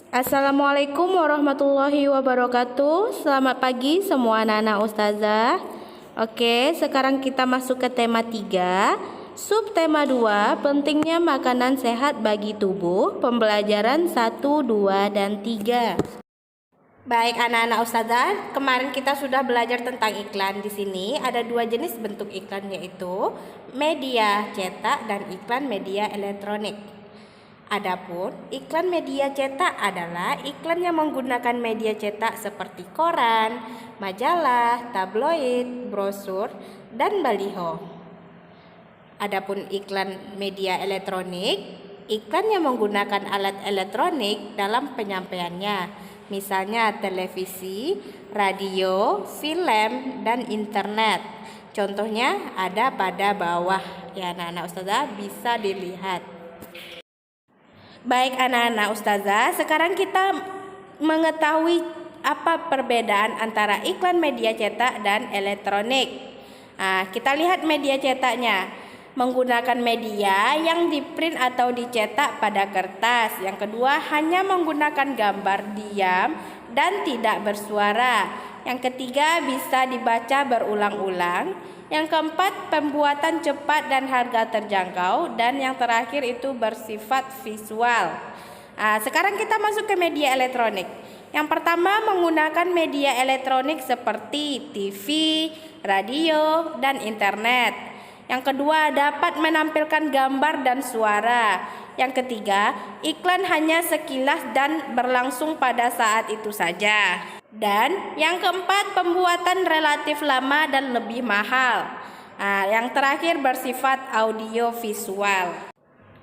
Assalamualaikum warahmatullahi wabarakatuh. Selamat pagi semua anak-anak ustazah. Oke, sekarang kita masuk ke tema 3. Subtema 2, pentingnya makanan sehat bagi tubuh. Pembelajaran 1, 2, dan 3. Baik anak-anak ustazah, kemarin kita sudah belajar tentang iklan. Di sini ada dua jenis bentuk iklan, yaitu media cetak dan iklan media elektronik. Adapun iklan media cetak adalah iklan yang menggunakan media cetak seperti koran, majalah, tabloid, brosur, dan baliho. Adapun iklan media elektronik, iklan yang menggunakan alat elektronik dalam penyampaiannya, misalnya televisi, radio, film, dan internet. Contohnya ada pada bawah ya anak-anak ustazah, bisa dilihat. Baik anak-anak ustazah, sekarang kita mengetahui apa perbedaan antara iklan media cetak dan elektronik. Kita lihat media cetaknya, menggunakan media yang diprint atau dicetak pada kertas. Yang kedua, hanya menggunakan gambar diam dan tidak bersuara. Yang ketiga, bisa dibaca berulang-ulang. Yang keempat, pembuatan cepat dan harga terjangkau. Dan yang terakhir itu bersifat visual. Sekarang kita masuk ke media elektronik. Yang pertama, menggunakan media elektronik seperti TV, radio, dan internet. Yang kedua, dapat menampilkan gambar dan suara. Yang ketiga, iklan hanya sekilas dan berlangsung pada saat itu saja. Dan yang keempat, pembuatan relatif lama dan lebih mahal. Yang terakhir bersifat audio visual.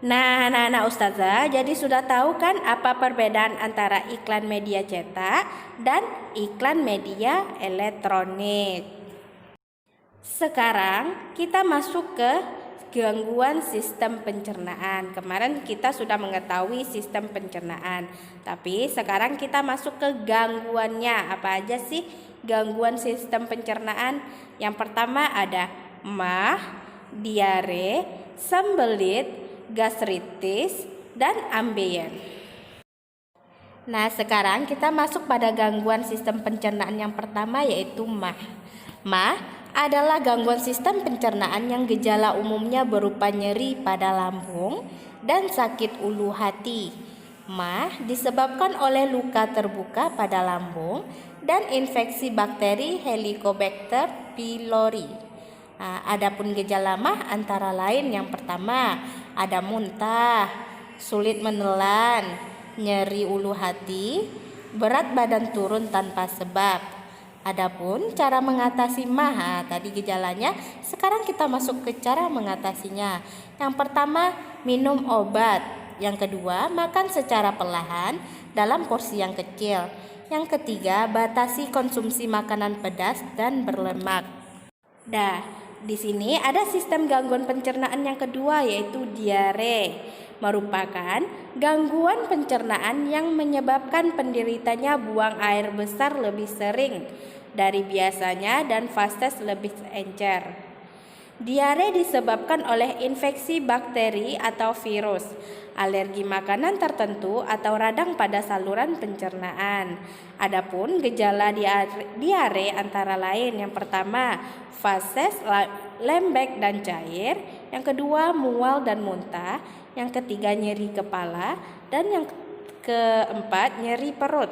Nah, anak-anak ustazah, jadi sudah tahu kan apa perbedaan antara iklan media cetak dan iklan media elektronik. Sekarang kita masuk ke gangguan sistem pencernaan. Kemarin kita sudah mengetahui sistem pencernaan, tapi sekarang kita masuk ke gangguannya. Apa aja sih gangguan sistem pencernaan? Yang pertama ada MAH, diare, sembelit, gastritis, dan ambeien. Nah, sekarang kita masuk pada gangguan sistem pencernaan yang pertama, yaitu MAH. MAH adalah gangguan sistem pencernaan yang gejala umumnya berupa nyeri pada lambung dan sakit ulu hati. MAH disebabkan oleh luka terbuka pada lambung dan infeksi bakteri Helicobacter pylori. Adapun gejala MAH antara lain, yang pertama ada muntah, sulit menelan, nyeri ulu hati, berat badan turun tanpa sebab. Adapun cara mengatasi MAH, tadi gejalanya, sekarang kita masuk ke cara mengatasinya. Yang pertama, minum obat. Yang kedua, makan secara perlahan dalam porsi yang kecil. Yang ketiga, batasi konsumsi makanan pedas dan berlemak. Di sini ada sistem gangguan pencernaan yang kedua, yaitu diare. Merupakan gangguan pencernaan yang menyebabkan penderitanya buang air besar lebih sering dari biasanya dan fases lebih encer. Diare disebabkan oleh infeksi bakteri atau virus, alergi makanan tertentu, atau radang pada saluran pencernaan. Adapun gejala diare antara lain, yang pertama fases, lembek dan cair, yang kedua mual dan muntah, yang ketiga nyeri kepala, dan yang keempat nyeri perut.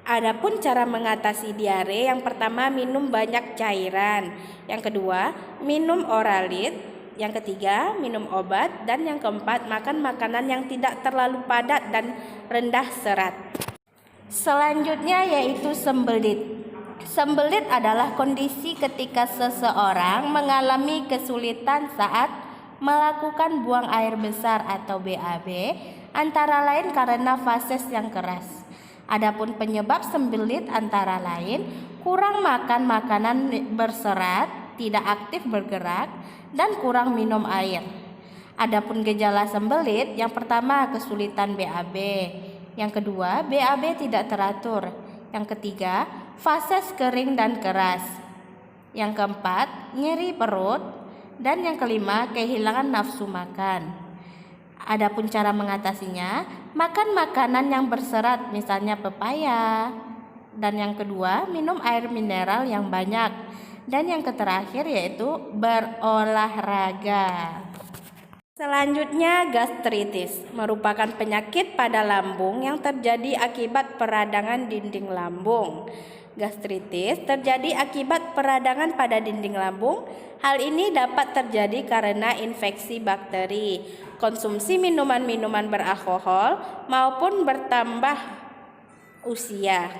Adapun cara mengatasi diare, yang pertama minum banyak cairan, yang kedua minum oralit, yang ketiga minum obat, dan yang keempat makan makanan yang tidak terlalu padat dan rendah serat. Selanjutnya yaitu sembelit. Sembelit adalah kondisi ketika seseorang mengalami kesulitan saat melakukan buang air besar atau BAB, antara lain karena fases yang keras. Adapun penyebab sembelit antara lain kurang makan makanan berserat, tidak aktif bergerak, dan kurang minum air. Adapun gejala sembelit, yang pertama kesulitan BAB, yang kedua BAB tidak teratur, yang ketiga fases kering dan keras, yang keempat nyeri perut, dan yang kelima kehilangan nafsu makan. Adapun cara mengatasinya, makan makanan yang berserat, misalnya pepaya. Dan yang kedua, minum air mineral yang banyak. Dan yang terakhir yaitu berolahraga. Selanjutnya, gastritis merupakan penyakit pada lambung yang terjadi akibat peradangan dinding lambung. Gastritis terjadi akibat peradangan pada dinding lambung. Hal ini dapat terjadi karena infeksi bakteri, konsumsi minuman-minuman beralkohol, maupun bertambah usia.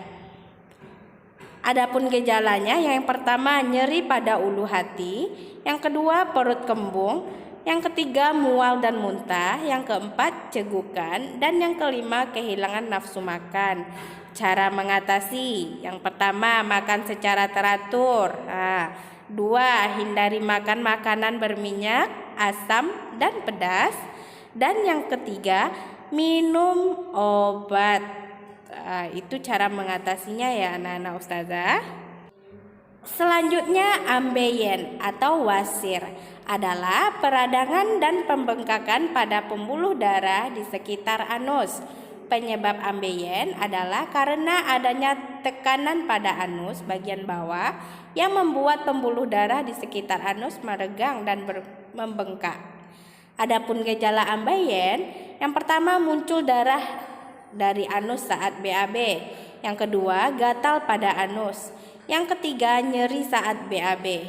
Adapun gejalanya, yang pertama nyeri pada ulu hati, yang kedua perut kembung, yang ketiga mual dan muntah, yang keempat cegukan, dan yang kelima kehilangan nafsu makan. Cara mengatasi, yang pertama makan secara teratur. Dua, hindari makan makanan berminyak, asam, dan pedas. Dan yang ketiga, minum obat. Itu cara mengatasinya ya anak-anak ustazah. Selanjutnya, ambeien atau wasir adalah peradangan dan pembengkakan pada pembuluh darah di sekitar anus. Penyebab ambeien adalah karena adanya tekanan pada anus bagian bawah yang membuat pembuluh darah di sekitar anus meregang dan membengkak. Adapun gejala ambeien, yang pertama muncul darah dari anus saat BAB, yang kedua gatal pada anus, yang ketiga nyeri saat BAB.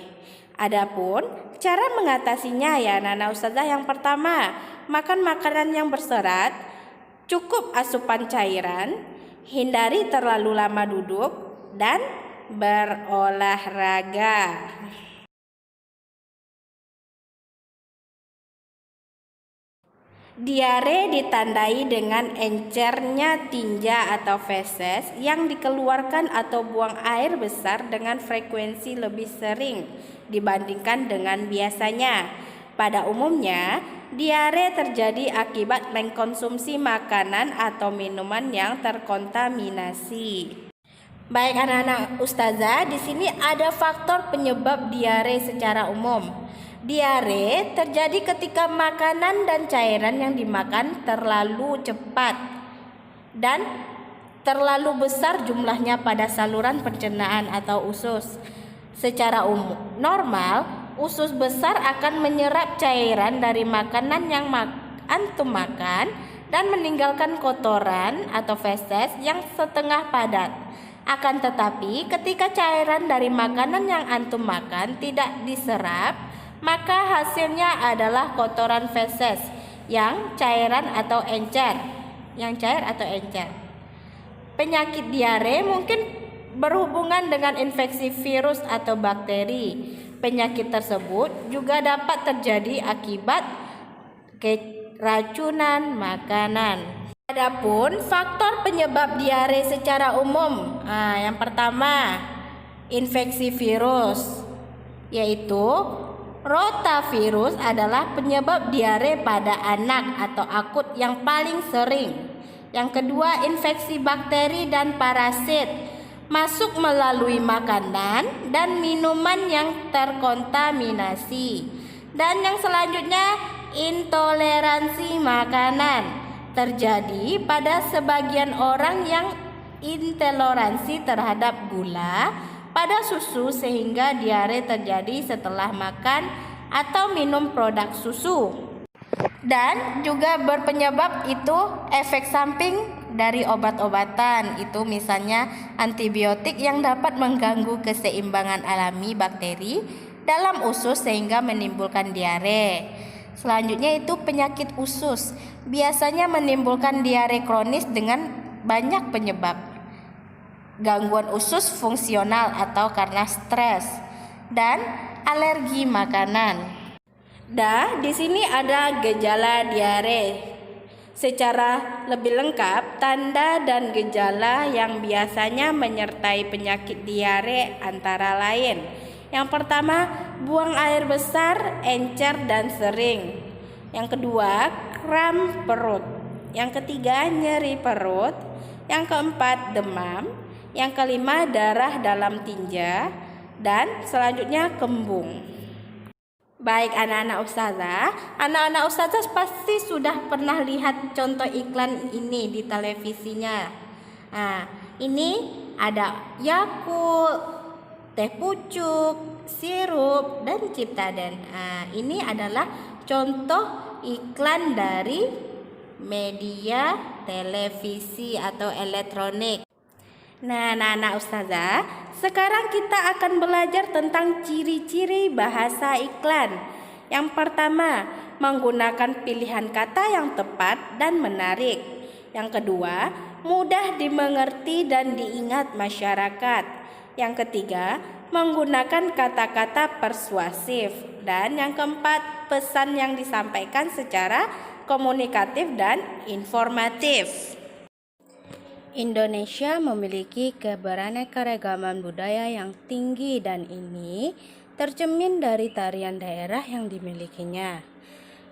Adapun cara mengatasinya ya anak-anak ustazah, yang pertama makan makanan yang berserat, cukup asupan cairan, hindari terlalu lama duduk, dan berolahraga. Diare ditandai dengan encernya tinja atau feses yang dikeluarkan atau buang air besar dengan frekuensi lebih sering dibandingkan dengan biasanya. Pada umumnya, diare terjadi akibat mengkonsumsi makanan atau minuman yang terkontaminasi. Baik anak-anak ustazah, di sini ada faktor penyebab diare secara umum. Diare terjadi ketika makanan dan cairan yang dimakan terlalu cepat dan terlalu besar jumlahnya pada saluran pencernaan atau usus. Secara normal, usus besar akan menyerap cairan dari makanan yang antum makan dan meninggalkan kotoran atau feses yang setengah padat. Akan tetapi, ketika cairan dari makanan yang antum makan tidak diserap, maka hasilnya adalah kotoran feses yang cairan atau encer, Penyakit diare mungkin berhubungan dengan infeksi virus atau bakteri. Penyakit tersebut juga dapat terjadi akibat keracunan makanan. Adapun faktor penyebab diare secara umum, yang pertama infeksi virus, yaitu rotavirus adalah penyebab diare pada anak atau akut yang paling sering. Yang kedua, infeksi bakteri dan parasit masuk melalui makanan dan minuman yang terkontaminasi. Dan yang selanjutnya, intoleransi makanan terjadi pada sebagian orang yang intoleransi terhadap gula pada susu sehingga diare terjadi setelah makan atau minum produk susu. Dan juga berpenyebab itu efek samping dari obat-obatan, itu misalnya antibiotik yang dapat mengganggu keseimbangan alami bakteri dalam usus sehingga menimbulkan diare. Selanjutnya itu penyakit usus, biasanya menimbulkan diare kronis dengan banyak penyebab. Gangguan usus fungsional atau karena stres dan alergi makanan. Di sini ada gejala diare. Secara lebih lengkap, tanda dan gejala yang biasanya menyertai penyakit diare antara lain. Yang pertama, buang air besar, encer dan sering. Yang kedua, kram perut. Yang ketiga, nyeri perut. Yang keempat, demam. Yang kelima, darah dalam tinja. Dan selanjutnya kembung. Baik anak-anak ustazah pasti sudah pernah lihat contoh iklan ini di televisinya. Nah, ini ada Yakult, teh pucuk, sirup, dan Ciptaden. Nah, ini adalah contoh iklan dari media televisi atau elektronik. Nah, anak-anak ustazah, sekarang kita akan belajar tentang ciri-ciri bahasa iklan. Yang pertama, menggunakan pilihan kata yang tepat dan menarik. Yang kedua, mudah dimengerti dan diingat masyarakat. Yang ketiga, menggunakan kata-kata persuasif. Dan yang keempat, pesan yang disampaikan secara komunikatif dan informatif. Indonesia memiliki keberaneka-ragaman budaya yang tinggi dan ini tercermin dari tarian daerah yang dimilikinya.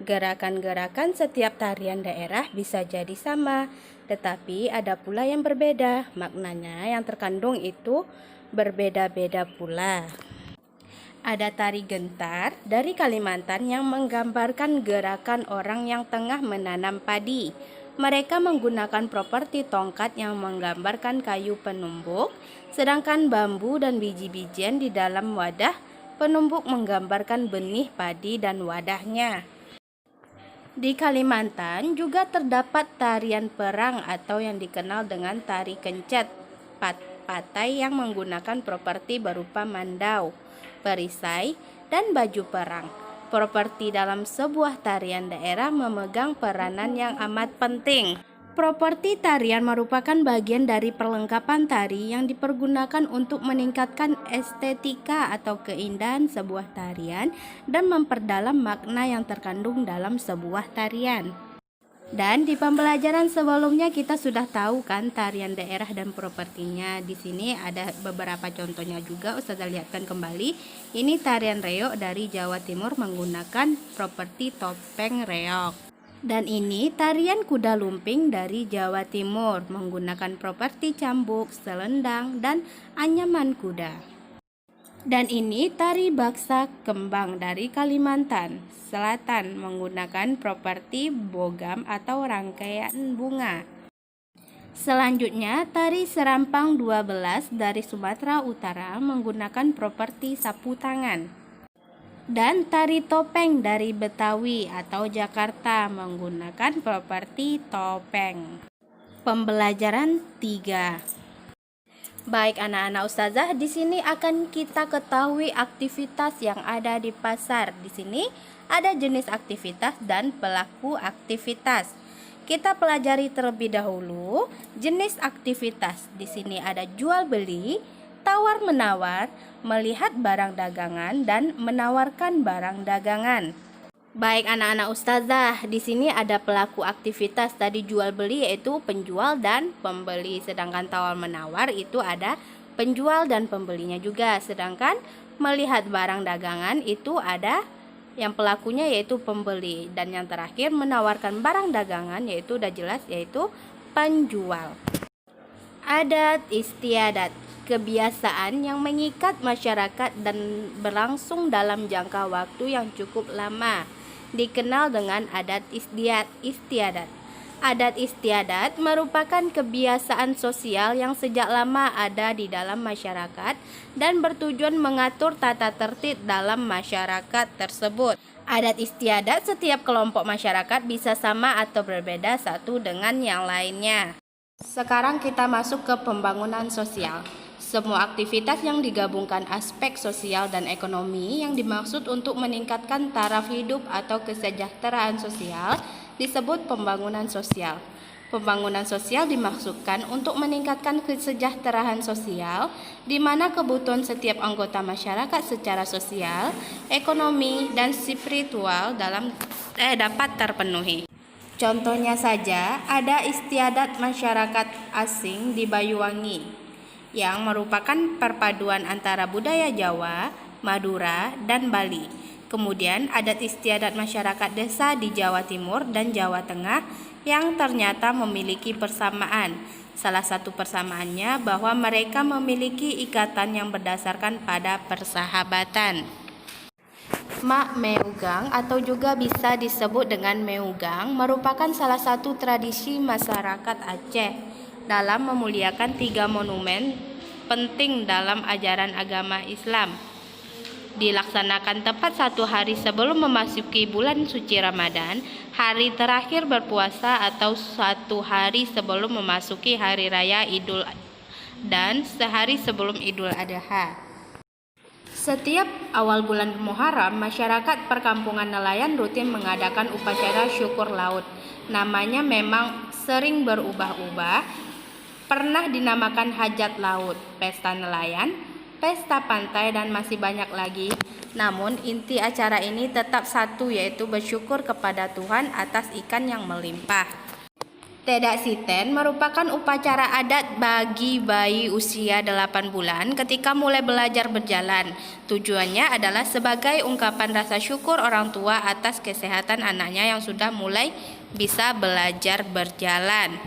Gerakan-gerakan setiap tarian daerah bisa jadi sama, tetapi ada pula yang berbeda. Maknanya yang terkandung itu berbeda-beda pula. Ada tari gentar dari Kalimantan yang menggambarkan gerakan orang yang tengah menanam padi. Mereka menggunakan properti tongkat yang menggambarkan kayu penumbuk, sedangkan bambu dan biji-bijian di dalam wadah penumbuk menggambarkan benih padi dan wadahnya. Di Kalimantan juga terdapat tarian perang atau yang dikenal dengan tari kencet, patai yang menggunakan properti berupa mandau, perisai, dan baju perang. Properti dalam sebuah tarian daerah memegang peranan yang amat penting. Properti tarian merupakan bagian dari perlengkapan tari yang dipergunakan untuk meningkatkan estetika atau keindahan sebuah tarian dan memperdalam makna yang terkandung dalam sebuah tarian. Dan di pembelajaran sebelumnya kita sudah tahu kan tarian daerah dan propertinya. Di sini ada beberapa contohnya juga, Ustazah lihatkan kembali. Ini tarian reog dari Jawa Timur menggunakan properti topeng reog. Dan ini tarian kuda lumping dari Jawa Timur menggunakan properti cambuk, selendang, dan anyaman kuda. Dan ini tari baksa kembang dari Kalimantan Selatan menggunakan properti bogam atau rangkaian bunga. Selanjutnya tari serampang 12 dari Sumatera Utara menggunakan properti sapu tangan. Dan tari topeng dari Betawi atau Jakarta menggunakan properti topeng. Pembelajaran 3. Baik anak-anak ustazah, di sini akan kita ketahui aktivitas yang ada di pasar. Di sini ada jenis aktivitas dan pelaku aktivitas. Kita pelajari terlebih dahulu jenis aktivitas. Di sini ada jual beli, tawar menawar, melihat barang dagangan dan menawarkan barang dagangan. Baik anak-anak ustazah, di sini ada pelaku aktivitas tadi jual beli yaitu penjual dan pembeli, sedangkan tawar menawar itu ada penjual dan pembelinya juga, sedangkan melihat barang dagangan itu ada yang pelakunya yaitu pembeli, dan yang terakhir menawarkan barang dagangan yaitu udah jelas yaitu penjual. Adat istiadat, kebiasaan yang mengikat masyarakat dan berlangsung dalam jangka waktu yang cukup lama, dikenal dengan adat istiadat. Adat istiadat merupakan kebiasaan sosial yang sejak lama ada di dalam masyarakat dan bertujuan mengatur tata tertib dalam masyarakat tersebut. Adat istiadat setiap kelompok masyarakat bisa sama atau berbeda satu dengan yang lainnya. Sekarang kita masuk ke pembangunan sosial. Semua aktivitas yang digabungkan aspek sosial dan ekonomi yang dimaksud untuk meningkatkan taraf hidup atau kesejahteraan sosial disebut pembangunan sosial. Pembangunan sosial dimaksudkan untuk meningkatkan kesejahteraan sosial di mana kebutuhan setiap anggota masyarakat secara sosial, ekonomi, dan spiritual dapat terpenuhi. Contohnya saja ada istiadat masyarakat asing di Banyuwangi yang merupakan perpaduan antara budaya Jawa, Madura, dan Bali. Kemudian adat istiadat masyarakat desa di Jawa Timur dan Jawa Tengah yang ternyata memiliki persamaan. Salah satu persamaannya bahwa mereka memiliki ikatan yang berdasarkan pada persahabatan. Mak Meugang atau juga bisa disebut dengan Meugang merupakan salah satu tradisi masyarakat Aceh dalam memuliakan 3 monumen penting dalam ajaran agama Islam. Dilaksanakan tepat 1 hari sebelum memasuki bulan suci Ramadan, hari terakhir berpuasa atau 1 hari sebelum memasuki hari raya Idul dan sehari sebelum Idul Adha. Setiap awal bulan Muharram, masyarakat perkampungan nelayan rutin mengadakan upacara syukur laut. Namanya memang sering berubah-ubah, pernah dinamakan hajat laut, pesta nelayan, pesta pantai, dan masih banyak lagi. Namun inti acara ini tetap satu, yaitu bersyukur kepada Tuhan atas ikan yang melimpah. Tedak Siten merupakan upacara adat bagi bayi usia 8 bulan ketika mulai belajar berjalan. Tujuannya adalah sebagai ungkapan rasa syukur orang tua atas kesehatan anaknya yang sudah mulai bisa belajar berjalan.